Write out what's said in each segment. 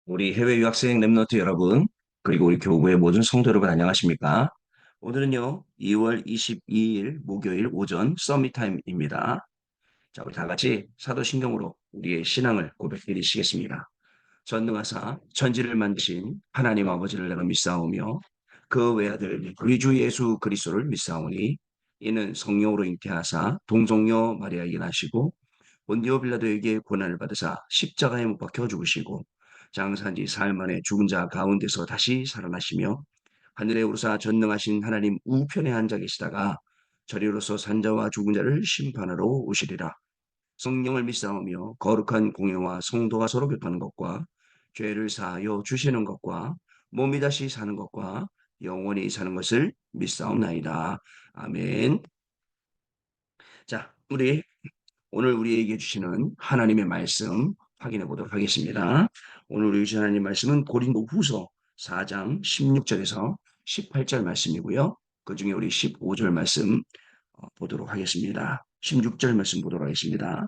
우리 해외 유학생 랩런트 여러분, 그리고 우리 교구의 모든 성도 여러분 안녕하십니까? 오늘은요, 2월 22일 목요일 오전 서밋 타임입니다. 자, 우리 다 같이 사도신경으로 우리의 신앙을 고백드리시겠습니다. 전능하사 천지를 만드신 하나님 아버지를 내가 믿사오며 그 외아들 우리 주 예수 그리스도를 믿사오니 이는 성령으로 잉태하사 동정녀 마리아에게 나시고 본디오 빌라도에게 고난을 받으사 십자가에 못 박혀 죽으시고 장사한 지 사흘 만에 죽은 자 가운데서 다시 살아나시며 하늘에 오르사 전능하신 하나님 우편에 앉아 계시다가 저리로서 산자와 죽은 자를 심판하러 오시리라. 성령을 믿사오며 거룩한 공예와 성도가 서로 교통하는 것과 죄를 사하여 주시는 것과 몸이 다시 사는 것과 영원히 사는 것을 믿사옵나이다. 아멘. 자, 우리 오늘 우리에게 주시는 하나님의 말씀 확인해 보도록 하겠습니다. 오늘 우리 주신 하나님의 말씀은 고린도 후서 4장 16절에서 18절 말씀이고요. 그 중에 우리 15절 말씀 보도록 하겠습니다. 16절 말씀 보도록 하겠습니다.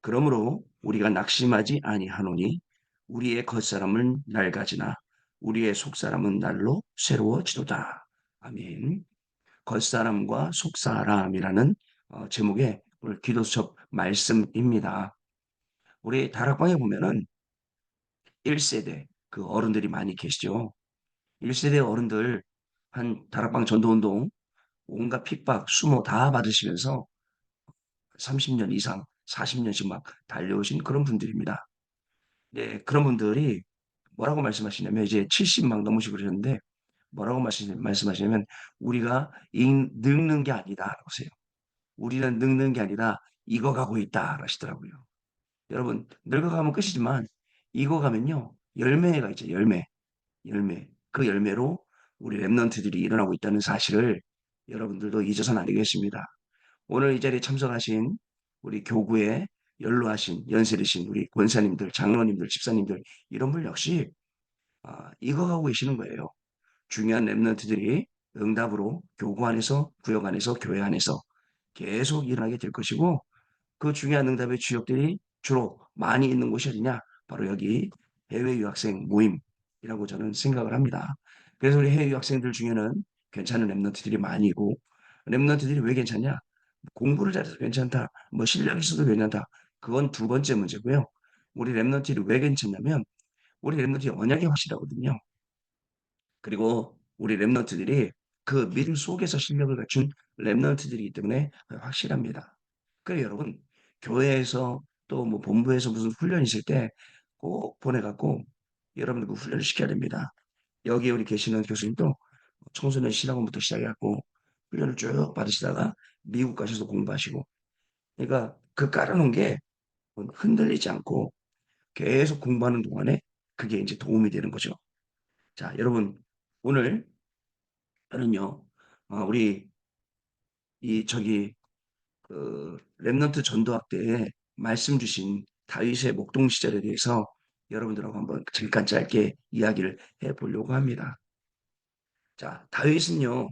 그러므로 우리가 낙심하지 아니하노니 우리의 겉사람은 낡아지나 우리의 속사람은 날로 새로워지도다. 아멘. 겉사람과 속사람이라는 제목의 오늘 기도 수첩 말씀입니다. 우리 다락방에 보면은 1세대 그 어른들이 많이 계시죠. 1세대 어른들 한 다락방 전도운동 온갖 핍박, 수모 다 받으시면서 30년 이상, 40년씩 막 달려오신 그런 분들입니다. 네, 그런 분들이 뭐라고 말씀하시냐면 이제 70 막 넘으시고 그러셨는데 뭐라고 말씀하시냐면 우리가 늙는 게 아니다. 보세요. 우리는 늙는 게 아니라 익어가고 있다. 하시더라고요. 여러분, 늙어가면 끝이지만 익어가면요. 열매가 있죠. 열매. 열매. 그 열매로 우리 랩런트들이 일어나고 있다는 사실을 여러분들도 잊어서는 안 되겠습니다. 오늘 이 자리에 참석하신 우리 교구에 연로하신 연세드신 우리 권사님들, 장로님들, 집사님들 이런 분 역시 익어가고 계시는 거예요. 중요한 랩런트들이 응답으로 교구 안에서, 구역 안에서, 교회 안에서 계속 일어나게 될 것이고 그 중요한 응답의 주역들이 주로 많이 있는 곳이 어디냐? 바로 여기 해외 유학생 모임이라고 저는 생각을 합니다. 그래서 우리 해외 유학생들 중에는 괜찮은 랩런트들이 많이 있고 랩런트들이 왜 괜찮냐? 공부를 잘해서 괜찮다. 뭐 실력이 있어도 괜찮다. 그건 두 번째 문제고요. 우리 랩런트들이 왜 괜찮냐면 우리 랩런트들이 언약이 확실하거든요. 그리고 우리 랩런트들이 그 믿음 속에서 실력을 갖춘 랩런트들이기 때문에 확실합니다. 그래서 여러분 교회에서 또 뭐 본부에서 무슨 훈련 있을 때 꼭 보내갖고 여러분들 그 훈련을 시켜야 됩니다. 여기 우리 계시는 교수님도 청소년 신학원부터 시작해갖고 훈련을 쭉 받으시다가 미국 가셔서 공부하시고 그러니까 그 깔아놓은 게 흔들리지 않고 계속 공부하는 동안에 그게 이제 도움이 되는 거죠. 자, 여러분 오늘 저는요, 우리 이 저기 그 랩넌트 전도학 때에 말씀 주신 다윗의 목동 시절에 대해서 여러분들하고 한번 잠깐 짧게 이야기를 해보려고 합니다. 자, 다윗은요,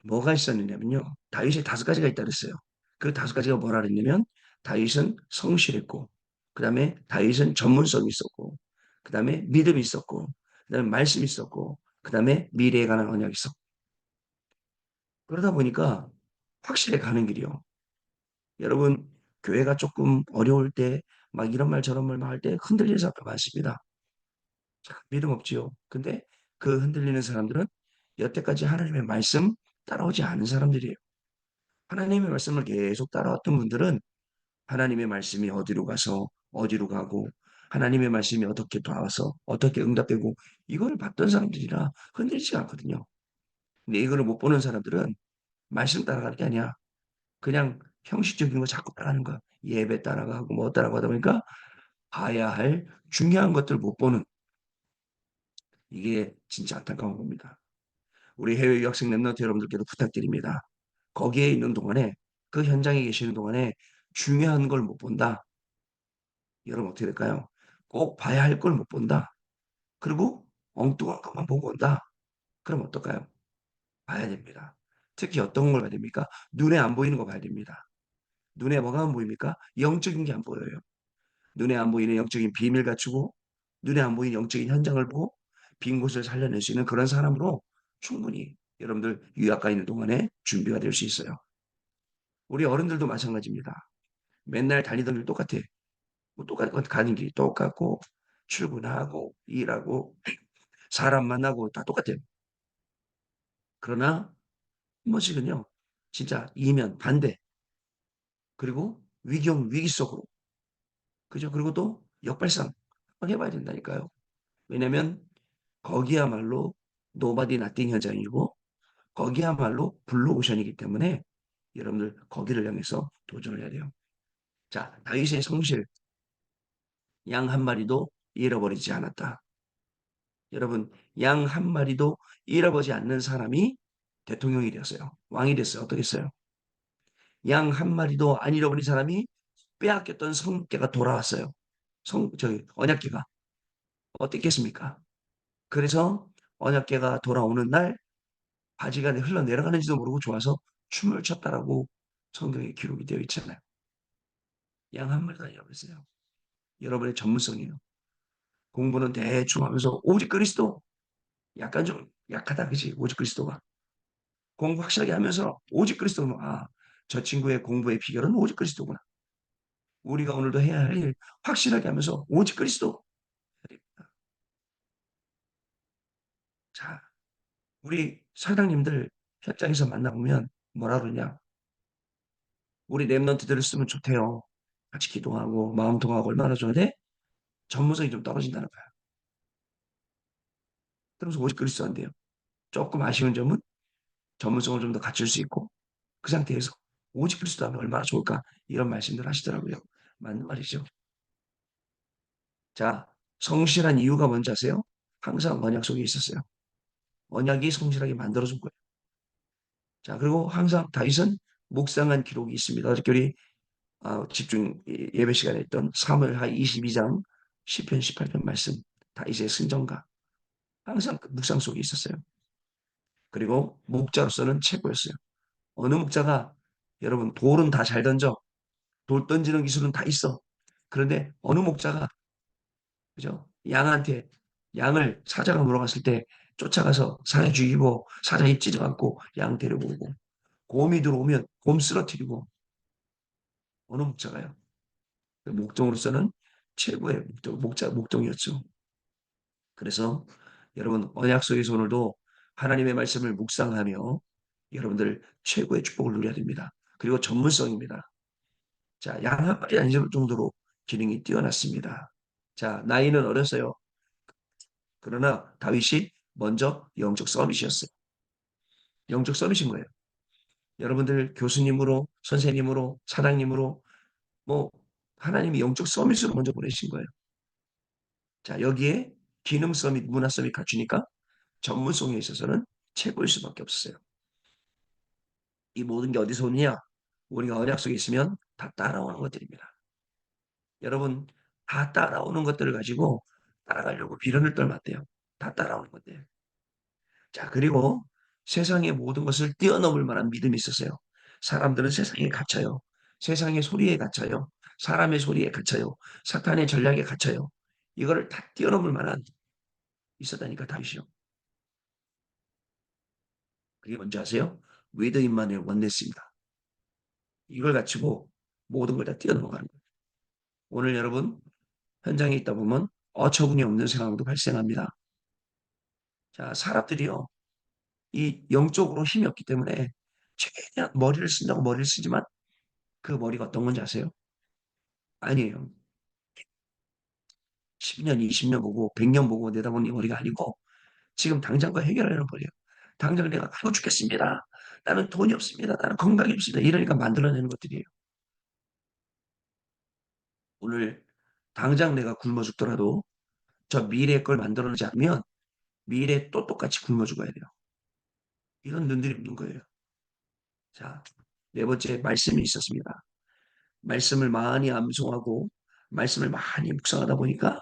뭐가 있었느냐면요, 다윗이 다섯 가지가 있다 그랬어요. 그 다섯 가지가 뭐라 그랬냐면, 다윗은 성실했고, 그 다음에 다윗은 전문성이 있었고, 그 다음에 믿음이 있었고, 그 다음에 말씀이 있었고, 그 다음에 미래에 관한 언약이 있었고, 그러다 보니까 확실히 가는 길이요. 여러분, 교회가 조금 어려울 때, 막 이런 말 저런 말 할 때 흔들리는 사람도 많습니다. 참, 믿음 없지요. 근데 그 흔들리는 사람들은 여태까지 하나님의 말씀 따라오지 않은 사람들이에요. 하나님의 말씀을 계속 따라왔던 분들은 하나님의 말씀이 어디로 가서 어디로 가고 하나님의 말씀이 어떻게 돌아와서 어떻게 응답되고 이거를 봤던 사람들이라 흔들리지 않거든요. 근데 이거를 못 보는 사람들은 말씀 따라가는 게 아니야. 그냥 형식적인 거 자꾸 따라가는 거야. 예배 따라가고 뭐 따라가다 보니까 봐야 할 중요한 것들 못 보는 이게 진짜 안타까운 겁니다. 우리 해외 유학생 랩런트 여러분들께도 부탁드립니다. 거기에 있는 동안에 그 현장에 계시는 동안에 중요한 걸 못 본다. 여러분 어떻게 될까요? 꼭 봐야 할 걸 못 본다. 그리고 엉뚱한 것만 보고 온다. 그럼 어떨까요? 봐야 됩니다. 특히 어떤 걸 봐야 됩니까? 눈에 안 보이는 거 봐야 됩니다. 눈에 뭐가 안 보입니까? 영적인 게 안 보여요. 눈에 안 보이는 영적인 비밀 갖추고 눈에 안 보이는 영적인 현장을 보고 빈 곳을 살려낼 수 있는 그런 사람으로 충분히 여러분들 유학가 있는 동안에 준비가 될 수 있어요. 우리 어른들도 마찬가지입니다. 맨날 다니던 일 똑같아. 뭐 똑같고 가는 길이 똑같고 출근하고 일하고 사람 만나고 다 똑같아요. 그러나 한 번씩은요. 진짜 이면 반대 그리고 위경 위기 속으로 그죠? 그리고 또 역발상 한번 해봐야 된다니까요. 왜냐면 거기야말로 노바디 나띵 현장이고 거기야말로 블루오션이기 때문에 여러분들 거기를 향해서 도전을 해야 돼요. 자, 다윗의 성실 양 한 마리도 잃어버리지 않았다. 여러분, 양 한 마리도 잃어버리지 않는 사람이 대통령이 되었어요. 왕이 됐어요. 어떻게 했어요? 양 한 마리도 안 잃어버린 사람이 빼앗겼던 성께가 돌아왔어요. 언약궤가. 어떻겠습니까? 그래서 언약궤가 돌아오는 날 바지가 흘러내려가는지도 모르고 좋아서 춤을 췄다라고 성경에 기록이 되어 있잖아요. 양 한 마리도 안 잃어버렸어요. 여러분의 전문성이에요. 공부는 대충 하면서 오직 그리스도 약간 좀 약하다 그지 오직 그리스도가 공부 확실하게 하면서 오직 그리스도 저 친구의 공부의 비결은 오직 그리스도구나. 우리가 오늘도 해야 할 일 확실하게 하면서 오직 그리스도. 자, 우리 사장님들 현장에서 만나보면 뭐라 그러냐. 우리 랩런트들을 쓰면 좋대요. 같이 기도하고 마음 통하고 얼마나 좋은데 전문성이 좀 떨어진다는 거야. 그러면서 오직 그리스도 안 돼요. 조금 아쉬운 점은 전문성을 좀 더 갖출 수 있고 그 상태에서 오직 그리스도 하면 얼마나 좋을까 이런 말씀들 하시더라고요. 맞는 말이죠. 자, 성실한 이유가 뭔지 아세요? 항상 언약 속에 있었어요. 언약이 성실하게 만들어준 거예요. 자, 그리고 항상 다윗은 묵상한 기록이 있습니다. 어저께 우리 집중 예배 시간에 했던 사무엘하 22장 10편 18편 말씀 다윗의 승전가 항상 그 묵상 속에 있었어요. 그리고 목자로서는 최고였어요. 어느 목자가 여러분 돌은 다 잘 던져 돌 던지는 기술은 다 있어. 그런데 어느 목자가 그죠? 양한테 양을 사자가 물어갔을 때 쫓아가서 사자 죽이고 사자 입 찢어갖고 양 데리고 오고 곰이 들어오면 곰 쓰러뜨리고 어느 목자가요? 그 목동으로서는 최고의 목동이었죠. 그래서 여러분 언약 속에서 오늘도 하나님의 말씀을 묵상하며 여러분들 최고의 축복을 누려야 됩니다. 그리고 전문성입니다. 자, 양 한 마리 아닐 정도로 기능이 뛰어났습니다. 자, 나이는 어렸어요. 그러나 다윗이 먼저 영적 서밋이었어요. 영적 서밋인 거예요. 여러분들 교수님으로, 선생님으로, 사장님으로 뭐 하나님이 영적 서밋으로 먼저 보내신 거예요. 자, 여기에 기능 서밋, 문화 서밋 갖추니까 전문성에 있어서는 최고일 수밖에 없었어요. 이 모든 게 어디서 오느냐? 우리가 언약 속에 있으면 다 따라오는 것들입니다. 여러분, 다 따라오는 것들을 가지고 따라가려고 비련을 떨면 안 돼요. 다 따라오는 건데. 자, 그리고 세상의 모든 것을 뛰어넘을 만한 믿음이 있었어요. 사람들은 세상에 갇혀요. 세상의 소리에 갇혀요. 사람의 소리에 갇혀요. 사탄의 전략에 갇혀요. 이거를 다 뛰어넘을 만한 있었다니까 다윗이요. 그게 뭔지 아세요? 위드인만의 원네스입니다. 이걸 갖추고 모든 걸 다 뛰어넘어가는 거예요. 오늘 여러분 현장에 있다 보면 어처구니 없는 상황도 발생합니다. 자, 사람들이요. 이 영적으로 힘이 없기 때문에 최대한 머리를 쓴다고 머리를 쓰지만 그 머리가 어떤 건지 아세요? 아니에요. 10년, 20년 보고 100년 보고 내다보는 머리가 아니고 지금 당장과 해결하려는 머리예요. 당장 내가 아고 죽겠습니다. 나는 돈이 없습니다. 나는 건강이 없습니다. 이러니까 만들어내는 것들이에요. 오늘 당장 내가 굶어 죽더라도 저 미래의 걸 만들어내지 않으면 미래에 또 똑같이 굶어 죽어야 돼요. 이런 눈들이 없는 거예요. 자, 네 번째 말씀이 있었습니다. 말씀을 많이 암송하고 말씀을 많이 묵상하다 보니까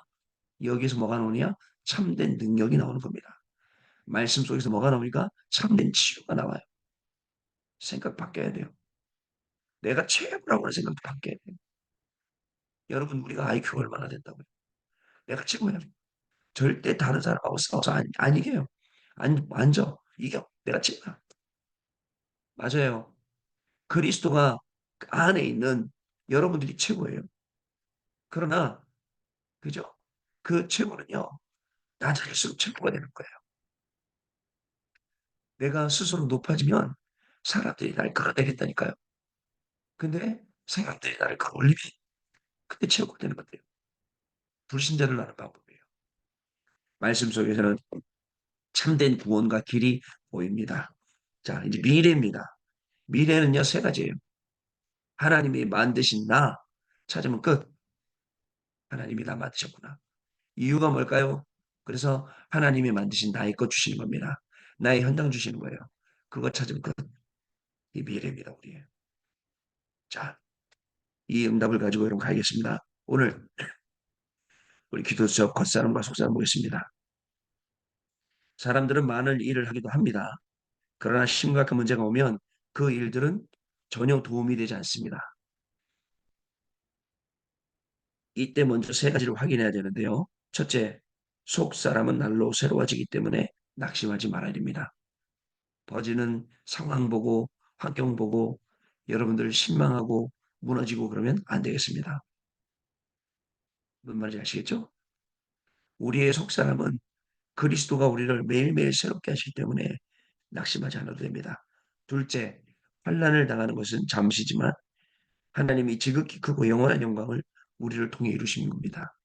여기에서 뭐가 나오냐? 참된 능력이 나오는 겁니다. 말씀 속에서 뭐가 나오니까 참된 치유가 나와요. 생각 바뀌어야 돼요. 내가 최고라고 하는 생각도 바뀌어야 돼요. 여러분 우리가 IQ가 얼마나 된다고요? 내가 최고야. 절대 다른 사람하고 싸워서 안 이겨요. 안 져. 이겨. 내가 친다. 맞아요. 그리스도가 그 안에 있는 여러분들이 최고예요. 그러나, 그죠? 그 최고는요, 낮아질수록 최고가 되는 거예요. 내가 스스로 높아지면 사람들이 날 끌어내린다니까요. 근데 사람들이 나를 끌어올리면 그때 최고가 되는 것같요 불신자를 낳는 방법이에요. 말씀 속에서는 참된 구원과 길이 보입니다. 자, 이제 미래입니다. 미래는요, 세 가지예요. 하나님이 만드신 나 찾으면 끝. 하나님이 나 만드셨구나. 이유가 뭘까요? 그래서 하나님이 만드신 나의 것 주시는 겁니다. 나의 현장 주시는 거예요. 그거 찾으면 끝. 이 미래입니다, 우리. 자, 이 응답을 가지고 여러분 가겠습니다. 오늘 우리 기도 수업 겉사람과 속사람 보겠습니다. 사람들은 많은 일을 하기도 합니다. 그러나 심각한 문제가 오면 그 일들은 전혀 도움이 되지 않습니다. 이때 먼저 세 가지를 확인해야 되는데요. 첫째, 속 사람은 날로 새로워지기 때문에 낙심하지 말아야 됩니다. 벌어지는 상황 보고 환경 보고 여러분들 실망하고 무너지고 그러면 안 되겠습니다. 무슨 말인지 아시겠죠? 우리의 속 사람은 그리스도가 우리를 매일매일 새롭게 하시기 때문에 낙심하지 않아도 됩니다. 둘째, 환난을 당하는 것은 잠시지만 하나님이 지극히 크고 영원한 영광을 우리를 통해 이루시는 겁니다.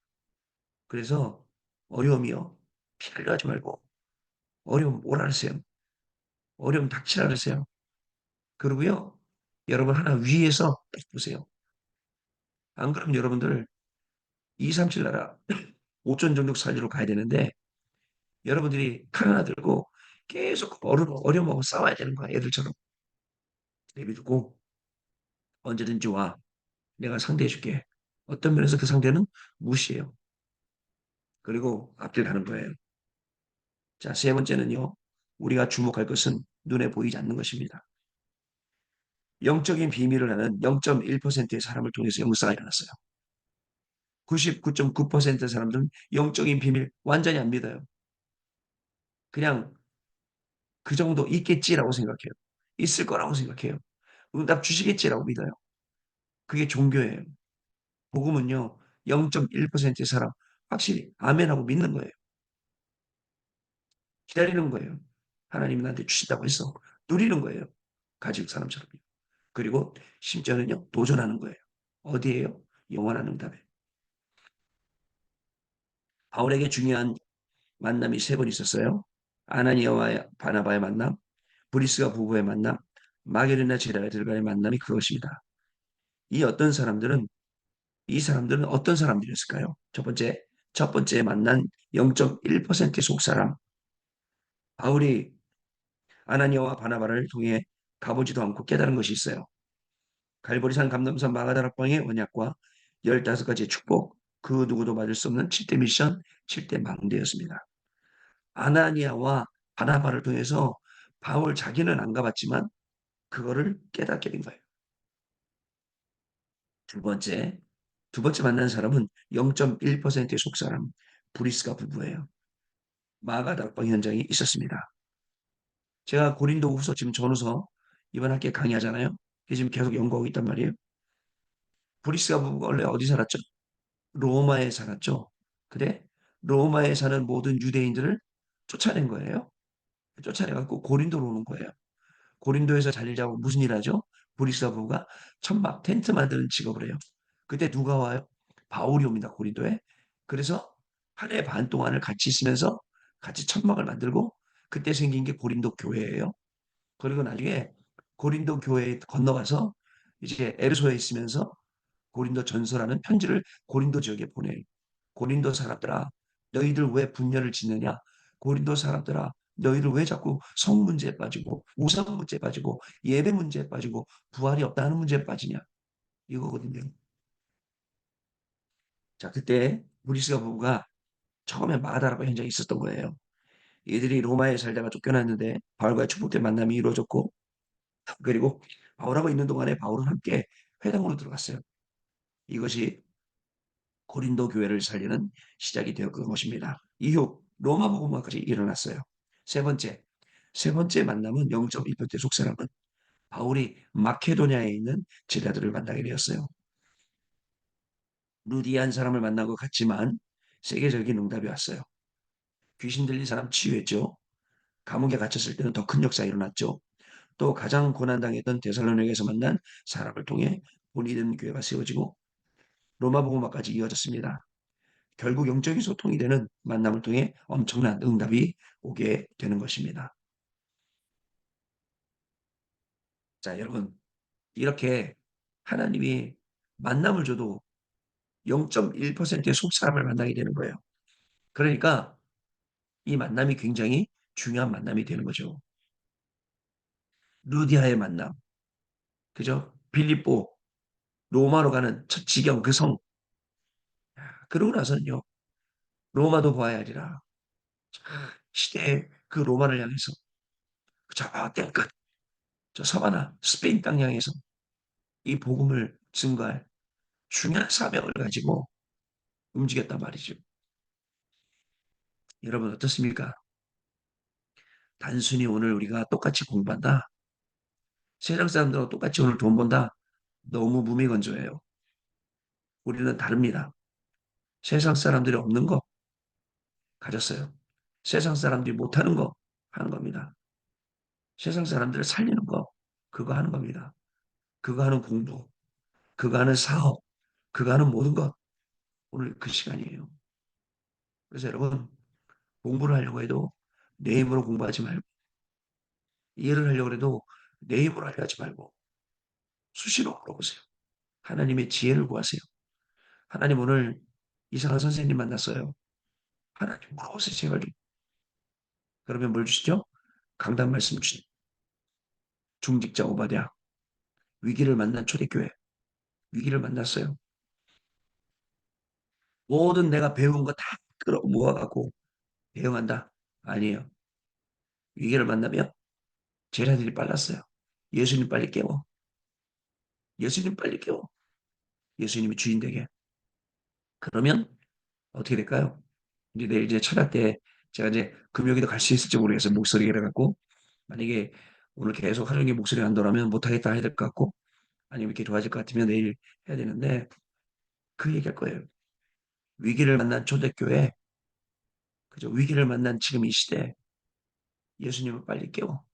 그래서 어려움이요. 피를 하지 말고 어려움 오라 하세요. 어려움 닥치라 그러세요. 그리고요. 여러분 하나 위에서 딱 보세요. 안 그러면 여러분들 237 나라 5천 종족 살리러 가야 되는데 여러분들이 칼 하나 들고 계속 어려움하고 싸워야 되는 거야. 애들처럼. 내비두고 언제든지 와. 내가 상대해 줄게. 어떤 면에서 그 상대는 무시해요. 그리고 앞길 가는 거예요. 자, 세 번째는요. 우리가 주목할 것은 눈에 보이지 않는 것입니다. 영적인 비밀을 아는 0.1%의 사람을 통해서 역사가 일어났어요. 99.9%의 사람들은 영적인 비밀 완전히 안 믿어요. 그냥 그 정도 있겠지라고 생각해요. 있을 거라고 생각해요. 응답 주시겠지라고 믿어요. 그게 종교예요. 복음은요. 0.1%의 사람 확실히 아멘하고 믿는 거예요. 기다리는 거예요. 하나님이 나한테 주신다고 해서 누리는 거예요. 가진 사람처럼. 그리고 심지어는요. 도전하는 거예요. 어디에요? 영원한 응답에. 바울에게 중요한 만남이 세 번 있었어요. 아나니아와 바나바의 만남, 브리스가 부부의 만남, 마게리나 제자들과의 만남이 그것입니다. 이 어떤 사람들은 이 사람들은 어떤 사람들이었을까요? 첫 번째 만난 0.1%의 속사람. 바울이 아나니아와 바나바를 통해 가보지도 않고 깨달은 것이 있어요. 갈보리산 감람산 마가다락방의 언약과 15가지의 축복, 그 누구도 맞을 수 없는 7대 미션, 7대 망대였습니다. 아나니아와 바나바를 통해서 바울 자기는 안 가봤지만 그거를 깨닫게 된 거예요. 두 번째, 두 번째 만난 사람은 0.1%의 속사람, 브리스가 부부예요. 마가 다락방 현장에 있었습니다. 제가 고린도 후서 지금 전후서 이번 학기에 강의하잖아요. 지금 계속 연구하고 있단 말이에요. 브리스가 부부가 원래 어디 살았죠? 로마에 살았죠. 근데 로마에 사는 모든 유대인들을 쫓아낸 거예요. 쫓아내갖고 고린도로 오는 거예요. 고린도에서 자리를 잡고 무슨 일 하죠? 브리스가 부부가 천막 텐트 만드는 직업을 해요. 그때 누가 와요? 바울이 옵니다. 고린도에. 그래서 한 해 반 동안을 같이 있으면서 같이 천막을 만들고 그때 생긴 게 고린도 교회예요. 그리고 나중에 고린도 교회에 건너가서 이제 에르소에 있으면서 고린도 전서라는 편지를 고린도 지역에 보내요. 고린도 사람들아, 너희들 왜 분열을 짓느냐? 고린도 사람들아, 너희들 왜 자꾸 성 문제에 빠지고 우상 문제에 빠지고 예배 문제에 빠지고 부활이 없다는 문제에 빠지냐? 이거거든요. 자, 그때 브리스가 부부가 처음에 마다라고 현장에 있었던 거예요. 이들이 로마에 살다가 쫓겨났는데 바울과의 축복된 만남이 이루어졌고 그리고 바울하고 있는 동안에 바울은 함께 회당으로 들어갔어요. 이것이 고린도 교회를 살리는 시작이 되었던 것입니다. 이후 로마 복음화까지 일어났어요. 세 번째, 세 번째 만남은 0.1% 속사람은 바울이 마케도니아에 있는 제자들을 만나게 되었어요. 루디안 사람을 만나고 갔지만 세계적인 응답이 왔어요. 귀신 들린 사람 치유했죠. 감옥에 갇혔을 때는 더 큰 역사가 일어났죠. 또 가장 고난당했던 데살로니가에서 만난 사람을 통해 본이 된 교회가 세워지고 로마 복음화까지 이어졌습니다. 결국 영적인 소통이 되는 만남을 통해 엄청난 응답이 오게 되는 것입니다. 자, 여러분, 이렇게 하나님이 만남을 줘도 0.1%의 속사람을 만나게 되는 거예요. 그러니까 이 만남이 굉장히 중요한 만남이 되는 거죠. 루디아의 만남, 그죠? 빌립보, 로마로 가는 첫 지경 그 성. 그러고 나서는요, 로마도 보아야 하리라. 시대의 그 로마를 향해서 저 땡끝, 저 서바나, 스페인 땅 향해서 이 복음을 증거할 중요한 사명을 가지고 움직였단 말이죠. 여러분 어떻습니까? 단순히 오늘 우리가 똑같이 공부한다. 세상 사람들하고 똑같이 오늘 돈 번다. 너무 무미건조해요. 우리는 다릅니다. 세상 사람들이 없는 거 가졌어요. 세상 사람들이 못하는 거 하는 겁니다. 세상 사람들을 살리는 거 그거 하는 겁니다. 그거 하는 공부, 그거 하는 사업, 그거 하는 모든 것 오늘 그 시간이에요. 그래서 여러분 공부를 하려고 해도 내 힘으로 공부하지 말고 이해를 하려고 해도 내 힘으로 하지 말고 수시로 물어보세요. 하나님의 지혜를 구하세요. 하나님 오늘 이상한 선생님 만났어요. 하나님 물어보세요. 제발 좀. 그러면 뭘 주시죠? 강단 말씀 주신 중직자 오바댜 위기를 만난 초대교회 위기를 만났어요. 모든 내가 배운 거 다 끌어 모아갖고 대응한다. 아니에요. 위기를 만나면 제자들이 빨랐어요. 예수님 빨리 깨워. 예수님 빨리 깨워. 예수님이 주인 되게. 그러면 어떻게 될까요? 이제 내일 이제 철학 때 제가 이제 금요일에도 갈 수 있을지 모르겠어요. 목소리가 갖고 만약에 오늘 계속 하루 종일 목소리가 안 돌아오면 못하겠다 해야 될 것 같고 아니면 이렇게 좋아질 것 같으면 내일 해야 되는데 그 얘기할 거예요. 위기를 만난 초대교회, 그죠? 위기를 만난 지금 이 시대 예수님을 빨리 깨워.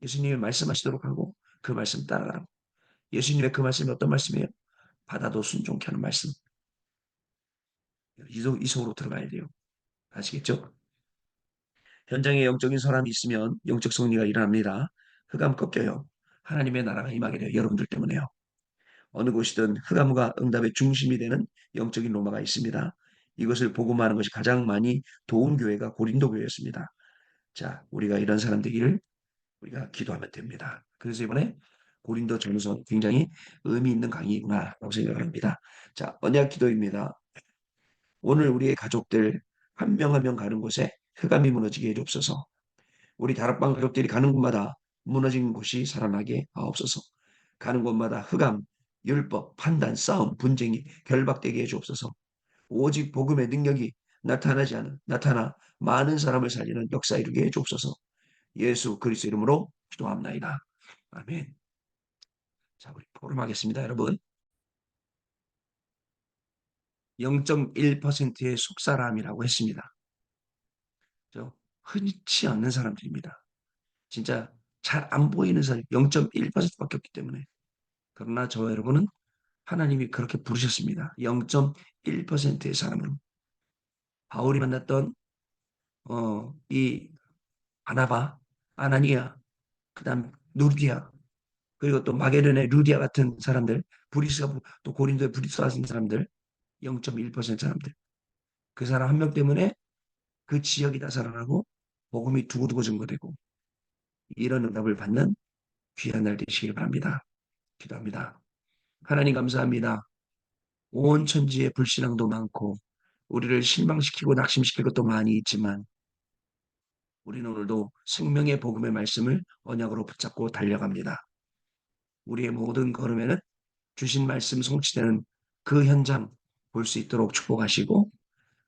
예수님이 말씀하시도록 하고 그 말씀 따라가라고. 예수님의 그 말씀이 어떤 말씀이에요? 받아도 순종케 하는 말씀. 이 속으로 들어가야 돼요. 아시겠죠? 현장에 영적인 사람이 있으면 영적 승리가 일어납니다. 흑암 꺾여요. 하나님의 나라가 임하게 돼요. 여러분들 때문에요. 어느 곳이든 흑암과 응답의 중심이 되는 영적인 로마가 있습니다. 이것을 복음하는 것이 가장 많이 도운 교회가 고린도 교회였습니다. 자, 우리가 이런 사람 되기를 우리가 기도하면 됩니다. 그래서 이번에 고린도 전서 굉장히 의미 있는 강의구나라고 생각을 합니다. 자, 언약 기도입니다. 오늘 우리의 가족들 한 명 한 명 가는 곳에 흑암이 무너지게 해주옵소서. 우리 다락방 가족들이 가는 곳마다 무너진 곳이 살아나게 하옵소서. 가는 곳마다 흑암, 율법, 판단, 싸움, 분쟁이 결박되게 해주옵소서. 오직 복음의 능력이 나타나 많은 사람을 살리는 역사 이루게 해주옵소서. 예수 그리스도 이름으로 기도합나이다. 아멘. 자, 우리 포럼하겠습니다, 여러분. 0.1%의 속사람이라고 했습니다. 흔치 않는 사람들입니다. 진짜 잘 안 보이는 사람 0.1%밖에 없기 때문에. 그러나 저와 여러분은 하나님이 그렇게 부르셨습니다. 0.1%의 사람으로. 바울이 만났던 이 바나바, 아나니아, 그다음 누디아, 그리고 또 마게도의 루디아 같은 사람들, 브리스가 또 고린도의 브리스 같은 사람들, 0.1% 사람들. 그 사람 한 명 때문에 그 지역이 다 살아나고 복음이 두고두고 증거되고 이런 응답을 받는 귀한 날 되시길 바랍니다. 기도합니다. 하나님 감사합니다. 온 천지에 불신앙도 많고 우리를 실망시키고 낙심시킬 것도 많이 있지만 우리는 오늘도 생명의 복음의 말씀을 언약으로 붙잡고 달려갑니다. 우리의 모든 걸음에는 주신 말씀 성취되는 그 현장, 볼 수 있도록 축복하시고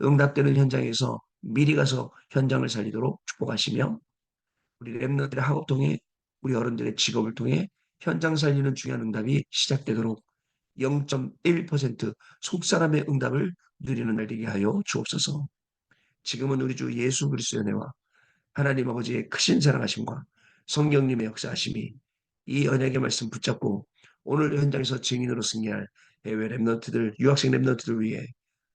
응답되는 현장에서 미리 가서 현장을 살리도록 축복하시며 우리 랩너들의 학업 통해 우리 어른들의 직업을 통해 현장 살리는 중요한 응답이 시작되도록 0.1% 속사람의 응답을 누리는 날 되게 하여 주옵소서. 지금은 우리 주 예수 그리스도의 은혜와 하나님 아버지의 크신 사랑하심과 성령님의 역사하심이 이 언약의 말씀 붙잡고 오늘 현장에서 증인으로 승리할 해외 랩런트들, 유학생 랩런트들 위해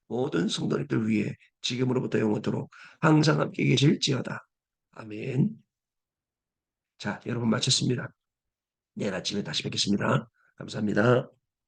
모든 성도님들 위해 지금으로부터 영원토록 항상 함께 계실지어다. 아멘. 자, 여러분 마쳤습니다. 내일 아침에 다시 뵙겠습니다. 감사합니다.